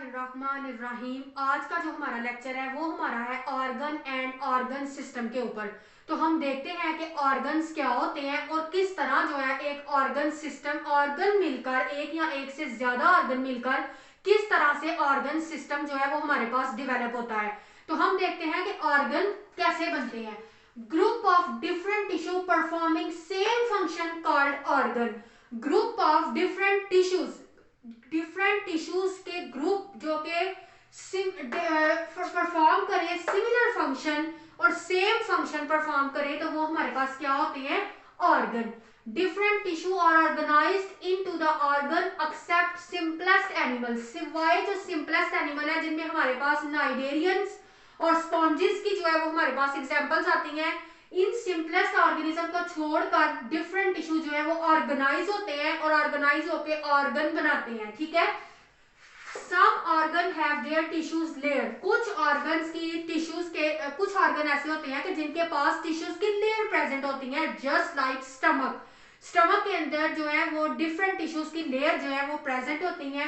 बिस्मिल्लाहिर्रहमानिर्रहीम। आज का जो हमारा लेक्चर है वो हमारा है ऑर्गन एंड ऑर्गन सिस्टम के ऊपर। तो हम देखते हैं कि ऑर्गन्स क्या होते हैं और किस तरह जो है एक ऑर्गन सिस्टम, ऑर्गन मिलकर एक या एक से ज्यादा ऑर्गन मिलकर किस तरह से ऑर्गन सिस्टम जो है वो हमारे पास डिवेलप होता है। तो हम देखते हैं कि ऑर्गन कैसे बनते हैं। Group of different tissue performing same function called organ. Group of different tissues के ग्रुप जो के परफॉर्म करें सिमिलर फंक्शन और सेम फंक्शन परफॉर्म करें तो वो हमारे पास क्या होते हैं, organ. Different tissue are organized into the organ except simplest animal, सिवाय जो सिंपलेस्ट एनिमल है जिनमें हमारे पास नाइडेरियंस और स्पॉन्जिस की जो है वो हमारे पास एग्जांपल्स आती हैं। इन सिंपलेस्ट ऑर्गेनिज्म को छोड़कर डिफरेंट टिश्यू जो है वो ऑर्गेनाइज होते हैं और ऑर्गेनाइज होकर ऑर्गन बनाते हैं। ठीक है। Some organ have their tissues layer, कुछ ऑर्गन्स की टिश्यूज के कुछ ऑर्गन ऐसे होते हैं कि जिनके पास टिश्यूज की लेयर प्रेजेंट होती है, जस्ट लाइक स्टमक। स्टमक के अंदर जो है वो डिफरेंट टिश्यूज की लेयर जो है वो प्रेजेंट होती है।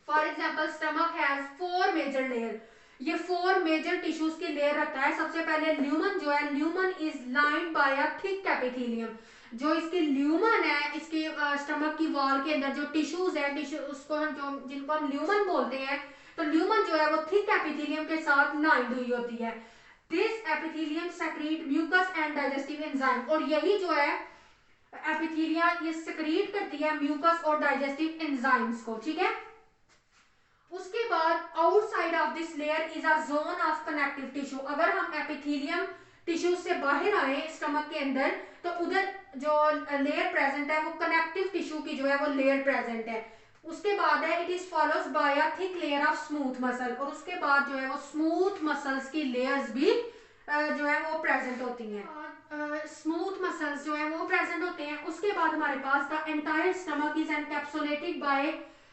For example stomach has 4 major layer, ये 4 मेजर टिश्यूज की लेयर रखता है। सबसे पहले ल्यूमन जो है, lumen is lined by a thick epithelium. जो इसकी ल्यूमन है, इसके स्टमक की वॉल के अंदर जो टिश्यूज है, टिश्यू उसको हम जो जिनको हम ल्यूमन बोलते हैं, तो ल्यूमन जो है वो थिक एपिथेलियम के साथ लाइंड हुई होती है। This epithelium secrete mucus and digestive enzyme, और यही जो है एपिथेलिया ये सेक्रीट करती है म्यूकस और डाइजेस्टिव एंजाइम्स को। ठीक है। उसके बाद outside of this layer is a zone of connective tissue. अगर हम एपिथेलियम टिश्यू से बाहर आए स्टमक के अंदर तो उधर जो लेयर प्रेजेंट है वो कनेक्टिव टिश्यू की जो है वो लेयर प्रेजेंट है। उसके बाद है it is follows by a thick layer of smooth muscle, और उसके बाद जो है वो स्मूथ मसल्स की लेयर्स भी जो है वो प्रेजेंट होती हैं। स्मूथ मसल्स जो है वो प्रेजेंट होते हैं। उसके बाद हमारे पास the entire stomach is encapsulated by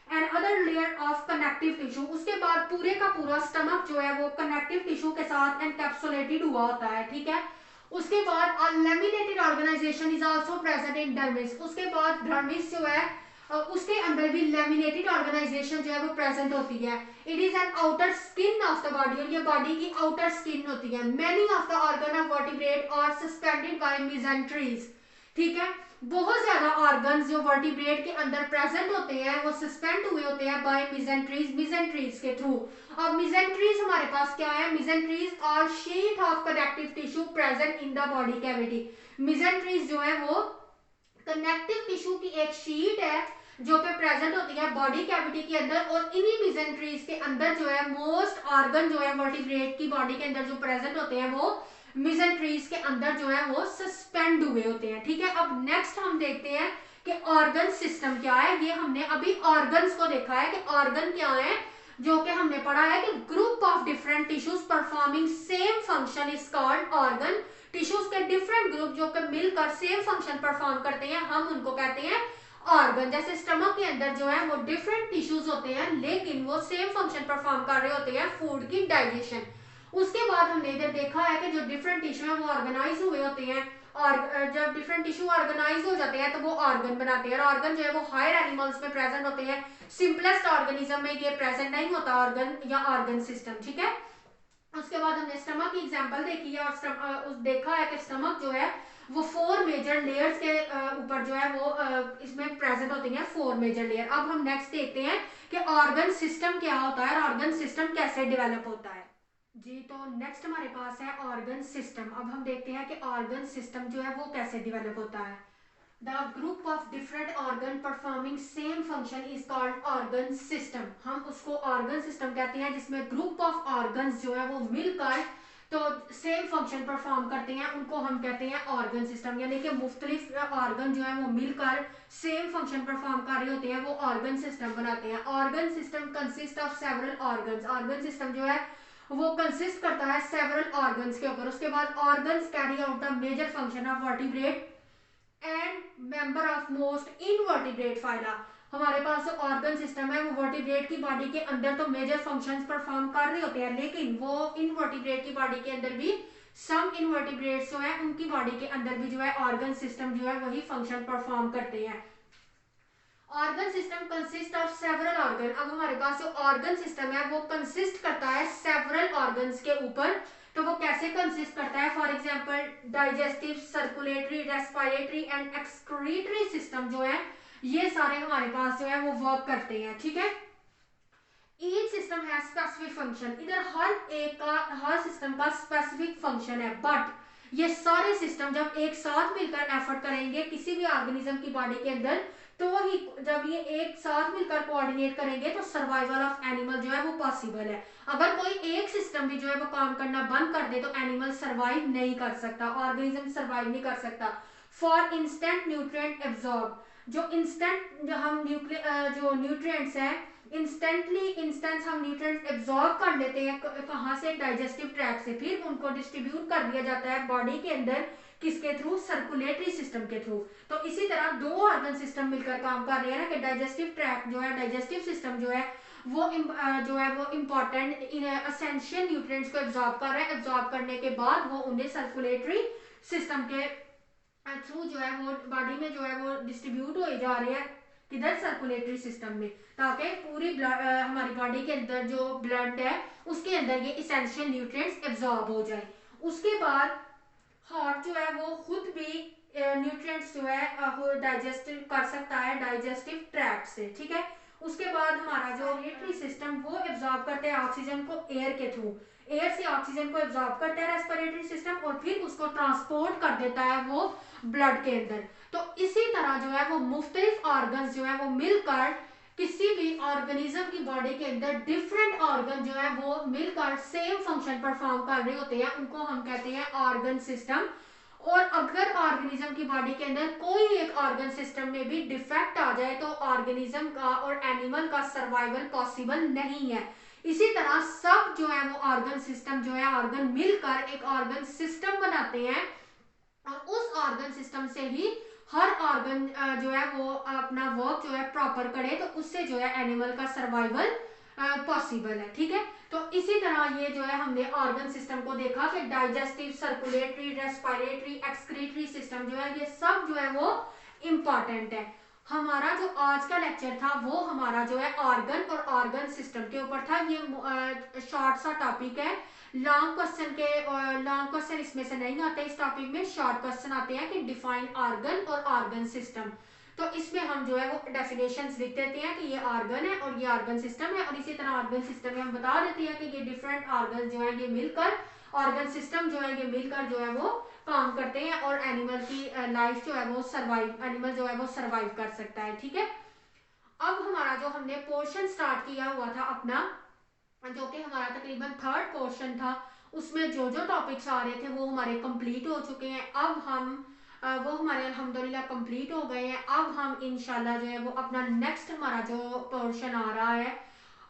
and other layer of connective tissue. उसके बाद पूरे का पूरा स्टमक जो है वो कनेक्टिव टिश्यू के साथ एनकैप्सुलेटेड हुआ होता है। ठीक है। उसके बाद laminated organization is also present in dermis. उसके बाद डर्मिस जो है उसके अंदर भी लैमिनेटेड ऑर्गेनाइजेशन जो है वो प्रेजेंट होती है। It is an outer skin of the body, और ये बॉडी की आउटर स्किन होती है। Many of the organ of vertebrate are suspended by mesenteries. ठीक है। बहुत ज्यादा ऑर्गन्स जो वर्टिब्रेट के अंदर प्रेजेंट होते हैं वो सस्पेंड हुए होते हैं बाय मेसेंट्रीज, मेसेंट्रीज के थ्रू। अब मेसेंट्रीज हमारे पास क्या है, mesenteries are sheet of connective tissue present in the body cavity. Mesenteries जो है वो कनेक्टिव टिश्यू की एक शीट है जो पे प्रेजेंट होती है बॉडी कैविटी के अंदर, और इन्हीं मेसेंट्रीज के अंदर जो है मोस्ट ऑर्गन जो है वर्टिब्रेट की बॉडी के अंदर जो प्रेजेंट होते हैं वो मेसेंट्रीज के अंदर जो है वो सस्पेंड हुए होते हैं। ठीक है। अब नेक्स्ट हम देखते हैं कि ऑर्गन सिस्टम क्या है। ये हमने अभी ऑर्गन्स को देखा है कि ऑर्गन क्या है, जो कि हमने पढ़ा है कि group of different tissues performing same function is called organ. Tissues के डिफरेंट ग्रुप जो कि मिलकर सेम फंक्शन परफॉर्म करते हैं हम उनको कहते हैं ऑर्गन। जैसे स्टमक के अंदर जो है वो डिफरेंट टिश्यूज होते हैं लेकिन वो सेम फंक्शन परफॉर्म कर रहे होते हैं, फूड की डाइजेशन। उसके बाद हमने इधर देखा है कि जो डिफरेंट टिश्यू है वो ऑर्गेनाइज हुए होते हैं, और जब डिफरेंट टिश्यू ऑर्गेनाइज हो जाते हैं तो वो ऑर्गन बनाते हैं। और ऑर्गन जो है वो हायर एनिमल्स में प्रेजेंट होते हैं, सिंपलेस्ट ऑर्गेनिज्म में ये प्रेजेंट नहीं होता ऑर्गन या ऑर्गन सिस्टम। ठीक है। उसके बाद हमने स्टमक की एग्जांपल देखी है और देखा है कि स्टमक जो है वो 4 मेजर लेयर्स के ऊपर जो है वो इसमें प्रेजेंट होती हैं 4 मेजर लेयर। अब हम नेक्स्ट देखते हैं कि ऑर्गन सिस्टम क्या होता है और ऑर्गन सिस्टम कैसे डेवलप होता है। जी, तो नेक्स्ट हमारे पास है ऑर्गन सिस्टम। अब हम देखते हैं कि ऑर्गन सिस्टम जो है वो कैसे डेवलप होता है। The group of different organ performing same function is called organ system. हम उसको ऑर्गन सिस्टम कहते हैं जिसमें ग्रुप ऑफ ऑर्गन्स जो है वो मिलकर तो सेम फंक्शन परफॉर्म करते हैं, उनको हम कहते हैं ऑर्गन सिस्टम। यानी कि मुख्तलिफ ऑर्गन जो है वो मिलकर सेम फंक्शन परफॉर्म कर रहे होते हैं, वो ऑर्गन सिस्टम बनाते हैं। Organ system consist of several organs. Organ system जो है वो कंसिस्ट करता है सेवरल ऑर्गन्स के ऊपर। उसके बाद organs carry out the major function of vertebrate and member of most invertebrate phyla. हमारे पास जो ऑर्गन सिस्टम है वो वर्टिब्रेट की बॉडी के अंदर तो मेजर फंक्शंस परफॉर्म कर रहे होते हैं, लेकिन वो इनवर्टिब्रेट की बॉडी के अंदर भी सम इनवर्टिब्रेट्स जो है उनकी बॉडी के अंदर भी जो है ऑर्गन सिस्टम जो है वही फंक्शन परफॉर्म करते हैं। Organ system consist of several organ. अब हमारे पास जो ऑर्गन सिस्टम है वो कंसिस्ट करता है सेवरल ऑर्गन्स के ऊपर। तो वो कैसे कंसिस्ट करता है? For example digestive, circulatory, respiratory and excretory system जो है ये सारे हमारे पास जो है वो वर्क करते हैं, ठीक है। Each system has specific function. इधर हर सिस्टम का स्पेसिफिक फंक्शन है, बट ये सारे सिस्टम जब एक साथ मिलकर एफर्ट करेंगे किसी भी ऑर्गेनिज्म की बॉडी के अंदर, तो ही जब ये एक साथ मिलकर कोऑर्डिनेट करेंगे तो सर्वाइवल ऑफ एनिमल जो है वो पॉसिबल है। अगर कोई एक सिस्टम भी जो है वो काम करना बंद कर दे तो एनिमल सर्वाइव नहीं कर सकता, ऑर्गेनिज्म सर्वाइव नहीं कर सकता। फॉर इंस्टेंट न्यूट्रिएंट एब्जॉर्ब, जो इंस्टेंट जो न्यूट्रिएंट्स हैं इंस्टेंस हम न्यूट्रिएंट्स एब्जॉर्ब कर लेते हैं कहाँ से? डाइजेस्टिव ट्रैक्ट से। फिर उनको डिस्ट्रीब्यूट कर दिया जाता है बॉडी के अंदर, किसके थ्रू? सर्कुलेटरी सिस्टम के थ्रू। तो इसी तरह दो ऑर्गन सिस्टम मिलकर काम कर रहे हैं ना, कि डाइजेस्टिव ट्रैक्ट जो है, डाइजेस्टिव सिस्टम जो है वो इंपॉर्टेंट एसेंशियल न्यूट्रिएंट्स को एब्जॉर्ब कर रहा है। एब्जॉर्ब करने के बाद वो उन्हें सर्कुलेटरी सिस्टम के थ्रू जो है वो बॉडी में जो है वो डिस्ट्रीब्यूट हो जा रहे हैं, किधर? सर्कुलेटरी सिस्टम में, ताकि पूरी हमारी बॉडी के अंदर जो ब्लड है उसके अंदर ये इसेंशियल न्यूट्रिएंट्स एब्जॉर्ब हो जाए। उसके बाद हार्ट जो है वो खुद भी न्यूट्रिएंट्स जो है डाइजेस्ट कर सकता है डाइजेस्टिव ट्रैक्ट से, ठीक है। उसके बाद हमारा जो रेस्पिरेटरी सिस्टम वो एब्जॉर्ब करते हैं ऑक्सीजन को एयर के थ्रू, एयर से ऑक्सीजन को एब्जॉर्ब करता है रेस्पिरेटरी सिस्टम और फिर उसको ट्रांसपोर्ट कर देता है वो ब्लड के अंदर। तो इसी तरह जो है वो मुख्तलिफ ऑर्गन्स जो है वो मिलकर किसी भी ऑर्गेनिज्म की बॉडी के अंदर डिफरेंट ऑर्गन जो है वो मिलकर सेम फंक्शन परफॉर्म कर रहे होते हैं, उनको हम कहते हैं ऑर्गन सिस्टम। और अगर ऑर्गेनिज्म की बॉडी के अंदर कोई एक ऑर्गन सिस्टम में भी डिफेक्ट आ जाए तो ऑर्गेनिज्म का और एनिमल का सर्वाइवल पॉसिबल नहीं है। इसी तरह सब जो है वो ऑर्गन सिस्टम जो है ऑर्गन मिलकर एक ऑर्गन सिस्टम बनाते हैं और उस ऑर्गन सिस्टम से ही हर ऑर्गन जो है वो अपना वर्क जो है प्रॉपर करे, तो उससे जो है एनिमल का सर्वाइवल पॉसिबल है, ठीक है। तो इसी तरह ये जो है हमने ऑर्गन सिस्टम को देखा कि digestive, circulatory, respiratory, excretory system जो है ये सब जो है वो इम्पॉर्टेंट है। हमारा जो आज का लेक्चर था वो हमारा जो है ऑर्गन और ऑर्गन सिस्टम के ऊपर था। ये शॉर्ट सा टॉपिक है, लॉन्ग क्वेश्चन इसमें से नहीं आते। इस टॉपिक में शॉर्ट क्वेश्चन आते हैं कि डिफाइन ऑर्गन और ऑर्गन सिस्टम। तो इसमें हम जो है वो डेफिनेशंस लिख देते हैं कि ये ऑर्गन है और ये ऑर्गन सिस्टम है, और इसी तरह ऑर्गन सिस्टम में हम बता देते हैं कि ये डिफरेंट ऑर्गन जो है ये मिलकर ऑर्गन सिस्टम जो है ये मिलकर जो है वो काम करते हैं और एनिमल की लाइफ जो है वो एनिमल जो है वो सर्वाइव कर सकता है, ठीक है। अब हमारा जो हमने पोर्शन स्टार्ट किया हुआ था अपना, जो कि हमारा तकरीबन थर्ड पोर्शन था, उसमें जो जो टॉपिक्स आ रहे थे वो हमारे कंप्लीट हो चुके हैं। अब हम वो हमारे अल्हम्दुलिल्लाह कंप्लीट हो गए हैं। अब हम इंशाल्लाह जो है वो अपना नेक्स्ट हमारा जो पोर्शन आ रहा है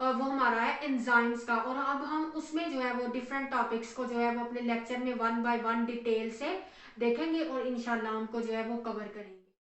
वो हमारा है एंजाइम्स का, और अब हम उसमें जो है वो डिफरेंट टॉपिक्स को जो है वो अपने लेक्चर में 1 बाय 1 डिटेल से देखेंगे और इंशाल्लाह उनको जो है वो कवर करेंगे।